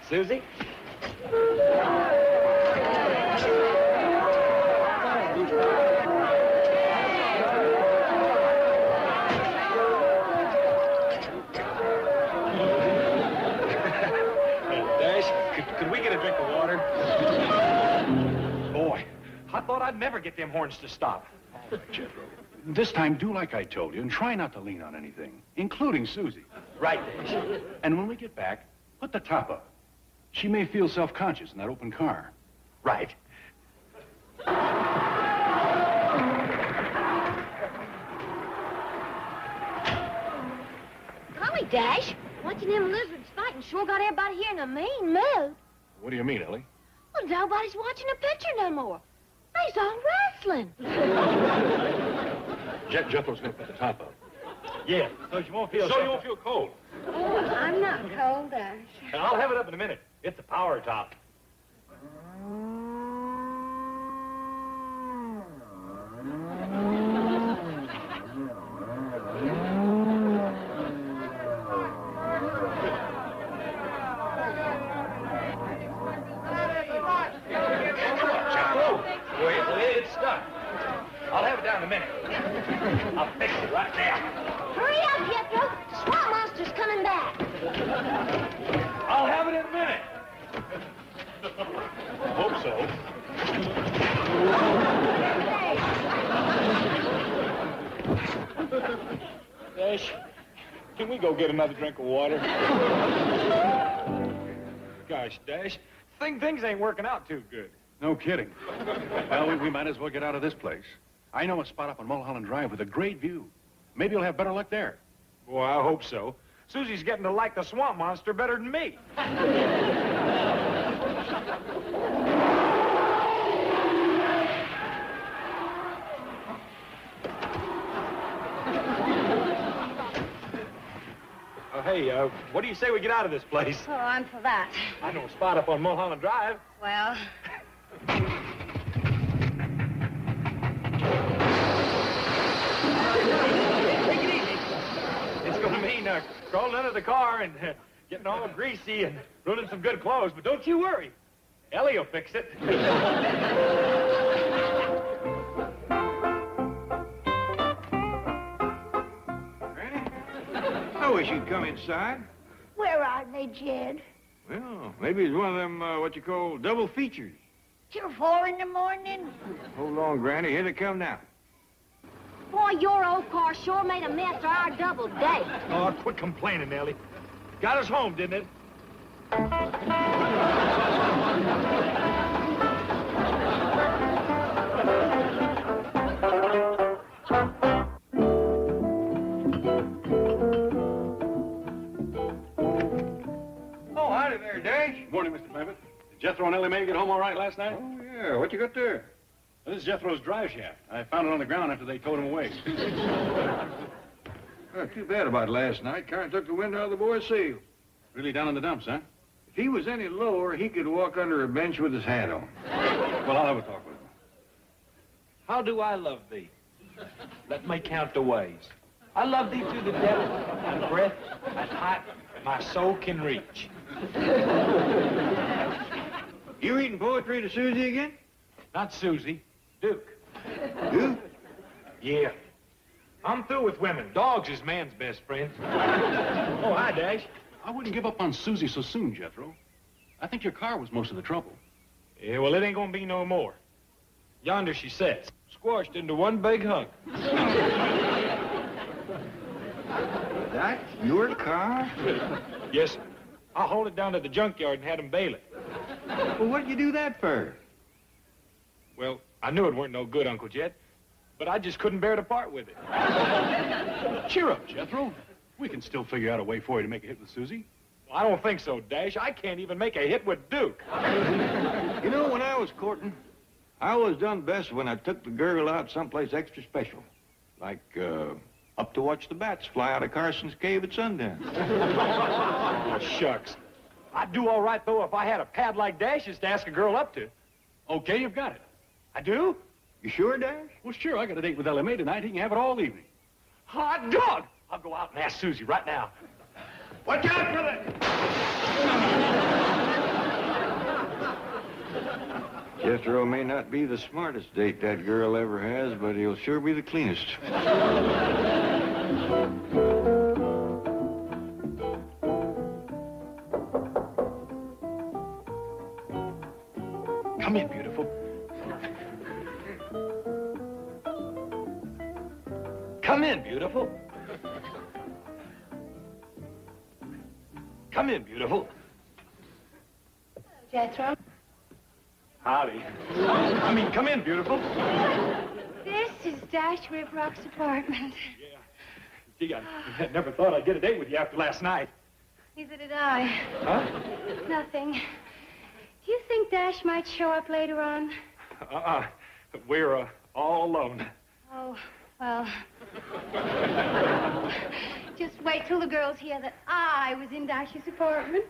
Susie? Could we get a drink of water? Boy, I thought I'd never get them horns to stop. All right, Jethro. This time, do like I told you and try not to lean on anything, including Susie. Right, Dash. And when we get back, put the top up. She may feel self-conscious in that open car. Right. Golly, Dash, watching them lizards fighting sure got everybody here in a mean mood. What do you mean, Ellie? Well, nobody's watching the picture no more. They's all wrestling. Jethro's gonna put the top up. Yeah, so you won't feel you won't feel cold. Oh, I'm not cold, Dash. I'll have it up in a minute. It's a power top. It's stuck. I'll have it down in a minute. I'll fix it right now. Hurry up, Jethro. The swamp monster's coming back. I'll have it in a minute. Hope so. Dash, can we go get another drink of water? Gosh, Dash, things ain't working out too good. No kidding. Well, we might as well get out of this place. I know a spot up on Mulholland Drive with a great view. Maybe you'll have better luck there. Boy, I hope so. Susie's getting to like the swamp monster better than me. Hey, what do you say we get out of this place? Oh, I'm for that. I know a spot up on Mulholland Drive. Well, take it easy. It's going to mean crawling under the car and getting all greasy and ruining some good clothes, but don't you worry. Ellie will fix it. I wish you'd come inside. Where are they, Jed? Well, maybe it's one of them, what you call double features. Till 4 in the morning? Hold on, Granny. Here they come now. Boy, your old car sure made a mess of our double date. Oh, quit complaining, Ellie. Got us home, didn't it? Oh, howdy there, Dash. Morning, Mr. Clampett. Did Jethro and Ellie Mae get home all right last night? Oh, yeah. What you got there? This is Jethro's drive shaft. I found it on the ground after they towed him away. Well, too bad about last night. Car took the wind out of the boy's sail. Really down in the dumps, huh? If he was any lower, he could walk under a bench with his hat on. Well, I'll have a talk with him. How do I love thee? Let me count the ways. I love thee to the depth and breadth and height my soul can reach. You reading poetry to Susie again? Not Susie, Duke. Duke? Yeah. I'm through with women. Dogs is man's best friend. Oh, hi, Dash. I wouldn't give up on Susie so soon, Jethro. I think your car was most of the trouble. Yeah, well, it ain't gonna be no more. Yonder she sits, squashed into one big hunk. That's your car? Yes, sir. I hauled it down to the junkyard and had them bail it. Well, what'd you do that for? Well, I knew it weren't no good, Uncle Jed, but I just couldn't bear to part with it. Cheer up, Jethro. We can still figure out a way for you to make a hit with Susie. Well, I don't think so, Dash. I can't even make a hit with Duke. You know, when I was courting, I always done best when I took the girl out someplace extra special. Like, up to watch the bats fly out of Carson's cave at sundown. Oh, shucks. I'd do all right, though, if I had a pad like Dash's to ask a girl up to. Okay, you've got it. I do? You sure, Dash? Well, sure, I got a date with Ellie Mae tonight. He can have it all evening. Hot dog! I'll go out and ask Susie right now. Watch out for the... Jethro may not be the smartest date that girl ever has, but he'll sure be the cleanest. Come in, beautiful. Come in, beautiful. Come in, beautiful. Jethro? Howdy. I mean, come in, beautiful. This is Dash Riprock's apartment. Yeah. Gee, I never thought I'd get a date with you after last night. Neither did I. Huh? Nothing. Do you think Dash might show up later on? We're all alone. Oh, well. Just wait till the girls hear that I was in Dash's apartment.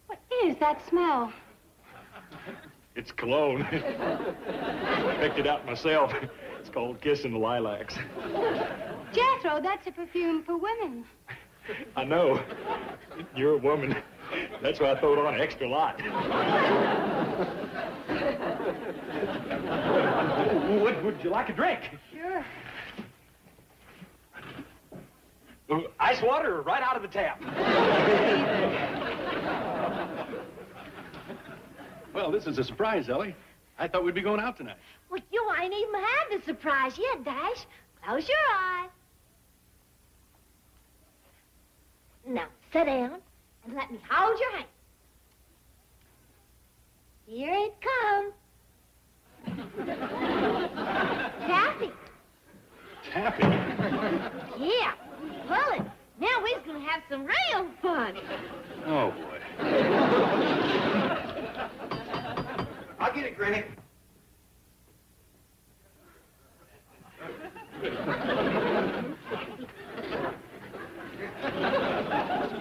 What is that smell? It's cologne. I picked it out myself. It's called Kissing the Lilacs. Jethro, that's a perfume for women. I know. You're a woman. That's why I throw it on an extra lot. Would you like a drink? Sure. Ice water right out of the tap. Well, this is a surprise, Ellie. I thought we'd be going out tonight. Well, you ain't even had the surprise yet, Dash. Close your eyes. Now, sit down and let me hold your hand. Here it comes. Taffy. Taffy? Yeah. Pull it. Now we're going to have some real fun. Oh, boy. I'll get it, Granny.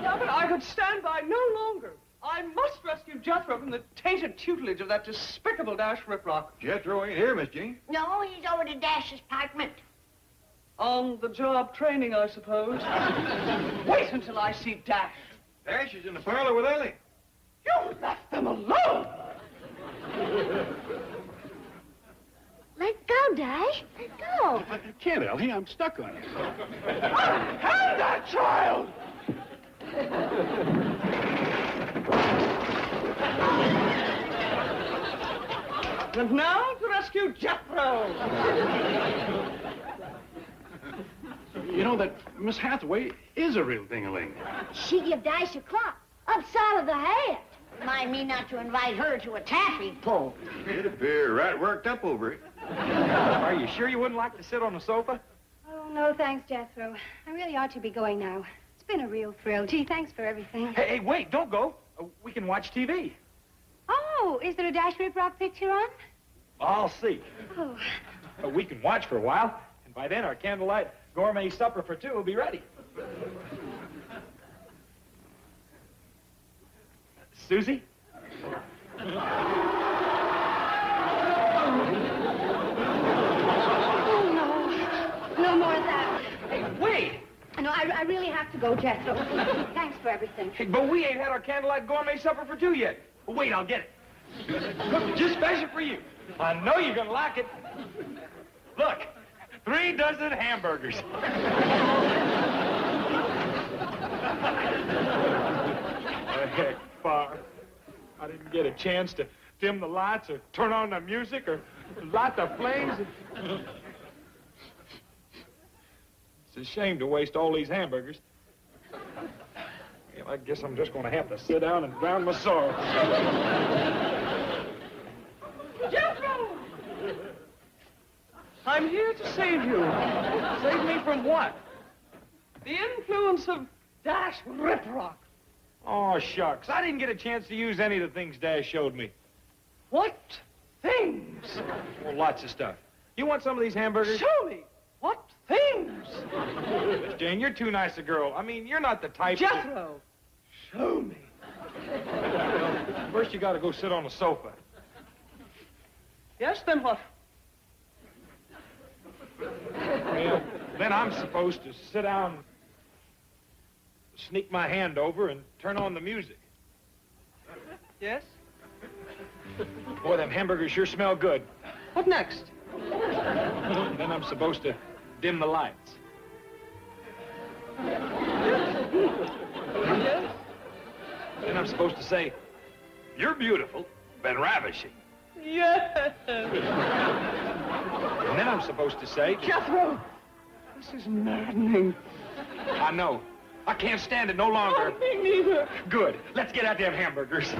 But I could stand by no longer. I must rescue Jethro from the tainted tutelage of that despicable Dash Riprock. Jethro ain't here, Miss Jean. No, he's over to Dash's apartment. On-the-job training, I suppose. Wait until I see Dash. Dash is in the parlor with Ellie. You left them alone! Let go, Dash. Let go. I can't, Ellie. I'm stuck on you. Have that child! And now to rescue Jethro! You know that Miss Hathaway is a real ding-a-ling. She give Dash a clock upside of the head. Mind me not to invite her to a taffy pull. It appear right worked up over it. Are you sure you wouldn't like to sit on the sofa? Oh, no, thanks, Jethro. I really ought to be going now. It's been a real thrill. Gee, thanks for everything. Hey, wait, don't go. We can watch TV. Oh, is there a Dash Riprock picture on? I'll see. Oh. We can watch for a while, and by then our candlelight gourmet supper for two will be ready. Susie? Oh, no. No more of that. Hey, wait! No, I really have to go, Jethro. Thanks for everything. Hey, but we ain't had our candlelight gourmet supper for two yet. Well, wait, I'll get it. Cooked just special for you. I know you're gonna like it. Look, 3 dozen hamburgers. Heck, Far. I didn't get a chance to dim the lights or turn on the music or light the flames. It's a shame to waste all these hamburgers. Well, I guess I'm just going to have to sit down and drown my sorrow. Jethro! I'm here to save you. Save me from what? The influence of Dash Riprock. Oh, shucks. I didn't get a chance to use any of the things Dash showed me. What things? Well, lots of stuff. You want some of these hamburgers? Show me. What things? Miss Jane, you're too nice a girl. I mean, you're not the type... Jethro, show me. Well, first you gotta go sit on the sofa. Yes, then what? Well, then I'm supposed to sit down, sneak my hand over, and turn on the music. Yes? Boy, them hamburgers sure smell good. What next? Then I'm supposed to dim the lights. Yes? Then I'm supposed to say, "You're beautiful, been ravishing." Yes. And then I'm supposed to say, Jethro, this is maddening. "I know. I can't stand it no longer." Oh, me neither. Good. Let's get at them hamburgers.